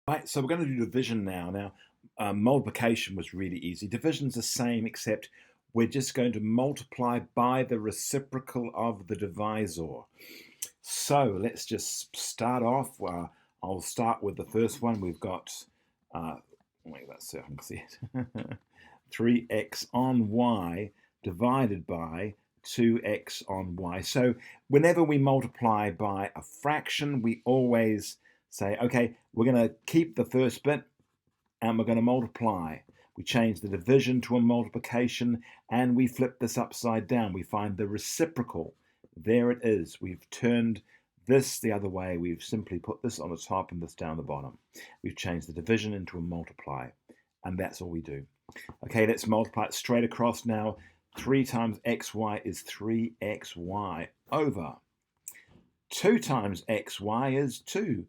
Right, so we're going to do division now. Multiplication was really easy. Division's the same, except we're just going to multiply by the reciprocal of the divisor. So let's just start off. I'll start with the first one. We've got, wait, that's so I can see it. 3x on y divided by 2x on y. So whenever we multiply by a fraction, we always say, okay, we're going to keep the first bit and we're going to multiply. We change the division to a multiplication and we flip this upside down. We find the reciprocal. There it is. We've turned this the other way. We've simply put this on the top and this down the bottom. We've changed the division into a multiply, and that's all we do. Okay, let's multiply it straight across now. 3 times xy is 3xy over 2 times xy is 2xy.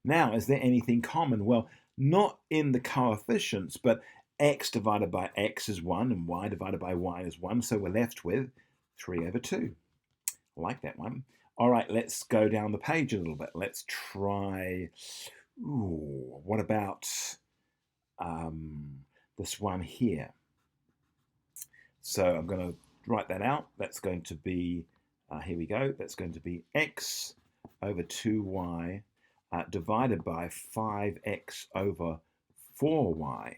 Now, is there anything common? Well, not in the coefficients, but x divided by x is 1 and y divided by y is 1, so we're left with 3 over 2. I like that one. All right, let's go down the page a little bit. Let's try, what about this one here? So I'm going to write that out. That's going to be, here we go, that's going to be x over 2y divided by 5x over 4y.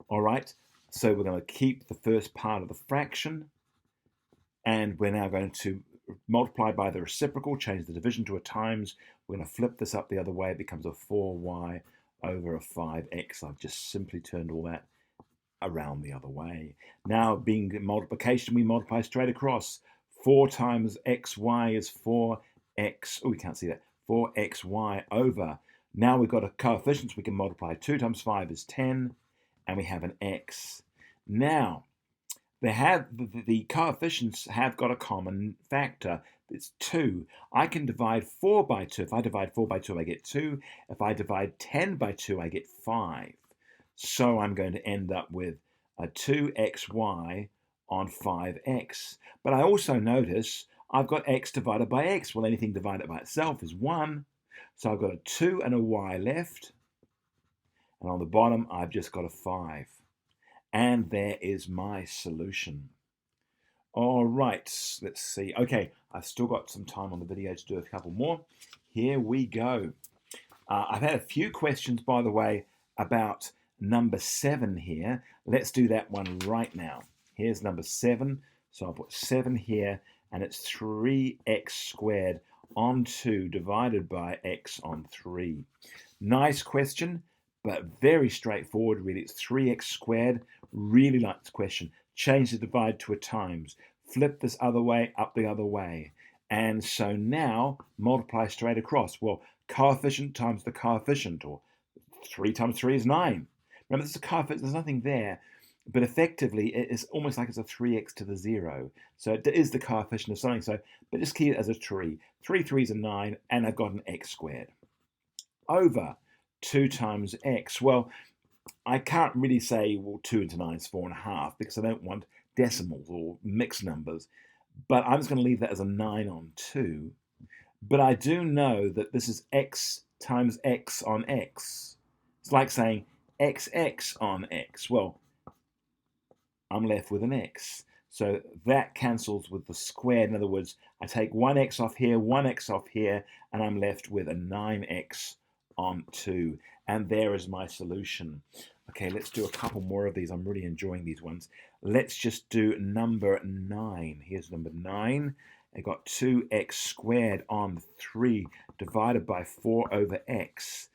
All right, so we're going to keep the first part of the fraction, and we're now going to multiply by the reciprocal, change the division to a times. We're going to flip this up the other way. It becomes a 4y over a 5x. I've just simply turned all that around the other way. Now, being multiplication, we multiply straight across. 4 times xy is 4x. Oh, we can't see that. 4xy over. Now we've got a coefficients we can multiply. 2 times 5 is 10, and we have an x. Now, the coefficients have got a common factor. It's 2. I can divide 4 by 2. If I divide 4 by 2, I get 2. If I divide 10 by 2, I get 5. So I'm going to end up with a 2xy on 5x. But I also notice I've got x divided by x. Well, anything divided by itself is 1. So I've got a 2 and a y left. And on the bottom, I've just got a 5. And there is my solution. All right, let's see. Okay, I've still got some time on the video to do a couple more. Here we go. I've had a few questions, by the way, about number 7 here. Let's do that one right now. Here's number 7. So I'll put 7 here, and it's 3x squared on 2 divided by x on 3. Nice question, but very straightforward, really. It's 3x squared. Really like this question. Change the divide to a times. Flip this other way, up the other way. And so now, multiply straight across. Well, coefficient times the coefficient, or 3 times 3 is 9. Remember, this is a coefficient, there's nothing there, but effectively, it's almost like it's a 3x to the 0. So it is the coefficient of something, so, but just keep it as a 3. 3 3s are 9, and I've got an x squared. Over 2 times x. Well, I can't really say, well, 2 into 9 is 4.5, because I don't want decimals or mixed numbers. But I'm just going to leave that as a 9 on 2. But I do know that this is x times x on x. It's like saying xx on x. Well, I'm left with an x. So that cancels with the squared. In other words, I take 1x off here, 1x off here, and I'm left with a 9x on 2. And there is my solution. Okay, let's do a couple more of these. I'm really enjoying these ones. Let's just do number 9. Here's number 9. I got 2x squared on 3 divided by 4 over x.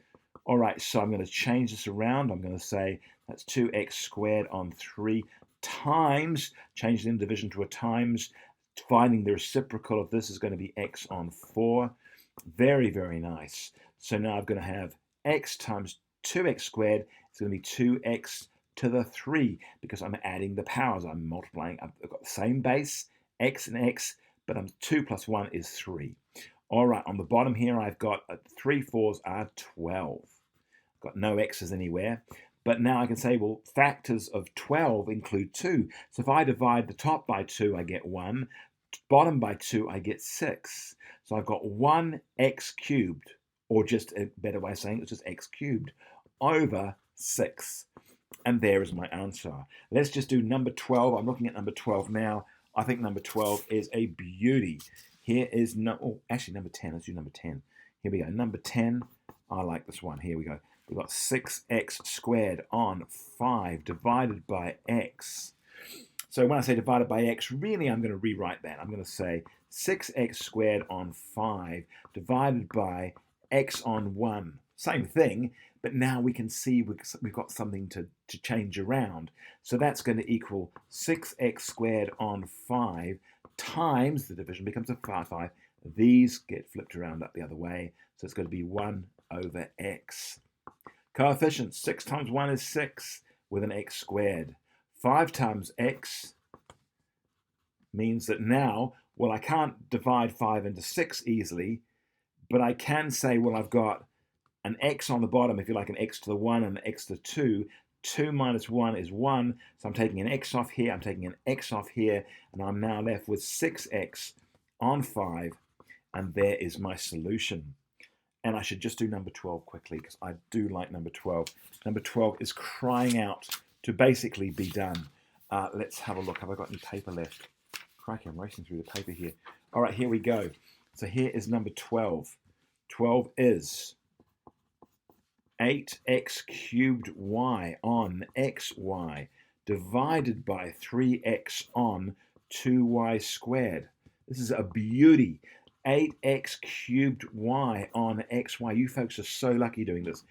All right, so I'm going to change this around. I'm going to say that's 2x squared on 3 times, change the division to a times. Finding the reciprocal of this is going to be x on 4. Very, very nice. So now I'm going to have x times 2x squared. It's going to be 2x to the 3 because I'm adding the powers. I'm multiplying. I've got the same base, x and x, but 2 plus 1 is 3. All right, on the bottom here, I've got 3 4s are 12. Got no x's anywhere. But now I can say, well, factors of 12 include 2. So if I divide the top by 2, I get 1. Bottom by 2, I get 6. So I've got 1x cubed or just a better way of saying it's just x cubed, over 6. And there is my answer. Let's just do number 12. I'm looking at number 12 now. I think number 12 is a beauty. Here is actually number 10. Let's do number 10. Here we go. Number 10. I like this one. Here we go. We've got 6x squared on 5 divided by x. So when I say divided by x, really I'm going to rewrite that. I'm going to say 6x squared on 5 divided by x on 1. Same thing, but now we can see we've got something to change around. So that's going to equal 6x squared on 5 times, the division becomes a 5. These get flipped around up the other way. So it's going to be 1 over x. Coefficients, 6 times 1 is 6 with an x squared. 5 times x means that now, well, I can't divide 5 into 6 easily, but I can say, well, I've got an x on the bottom, if you like, an x to the 1 and an x to the 2. 2 minus 1 is 1, so I'm taking an x off here, I'm taking an x off here, and I'm now left with 6x on 5, and there is my solution. And I should just do number 12 quickly, because I do like number 12. Number 12 is crying out to basically be done. Let's have a look. Have I got any paper left? Crikey, I'm racing through the paper here. All right, here we go. So here is number 12. 12 is 8x cubed y on xy divided by 3x on 2y squared. This is a beauty. 8x cubed y on xy. You folks are so lucky doing this.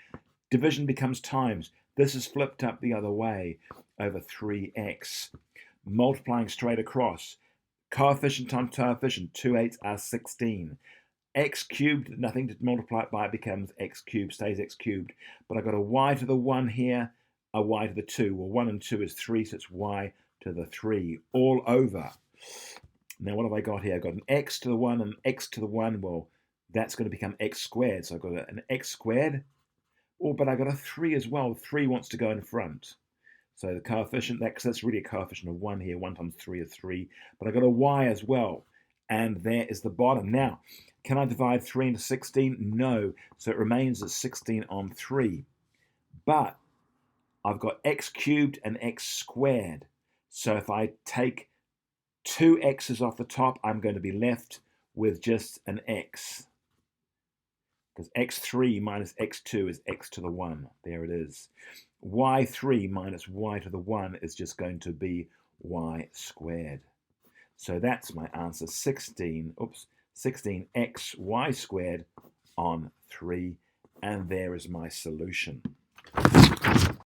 Division becomes times. This is flipped up the other way over 3x. Multiplying straight across. Coefficient times coefficient. 2 8s are 16. X cubed, nothing to multiply it by, becomes x cubed, stays x cubed. But I've got a y to the 1 here, a y to the 2. Well, 1 and 2 is 3, so it's y to the 3, all over. Now, what have I got here? I've got an x to the 1 and x to the 1. Well, that's going to become x squared. So I've got an x squared. Oh, but I've got a 3 as well. 3 wants to go in front. So the coefficient, that's really a coefficient of 1 here. 1 times 3 is 3. But I've got a y as well. And there is the bottom. Now, can I divide 3 into 16? No. So it remains as 16 on 3. But I've got x cubed and x squared. So if I take 2 x's off the top, I'm going to be left with just an x. Because x3 minus x2 is x to the 1. There it is. y3 minus y to the 1 is just going to be y squared. So that's my answer, 16x y squared on 3. And there is my solution.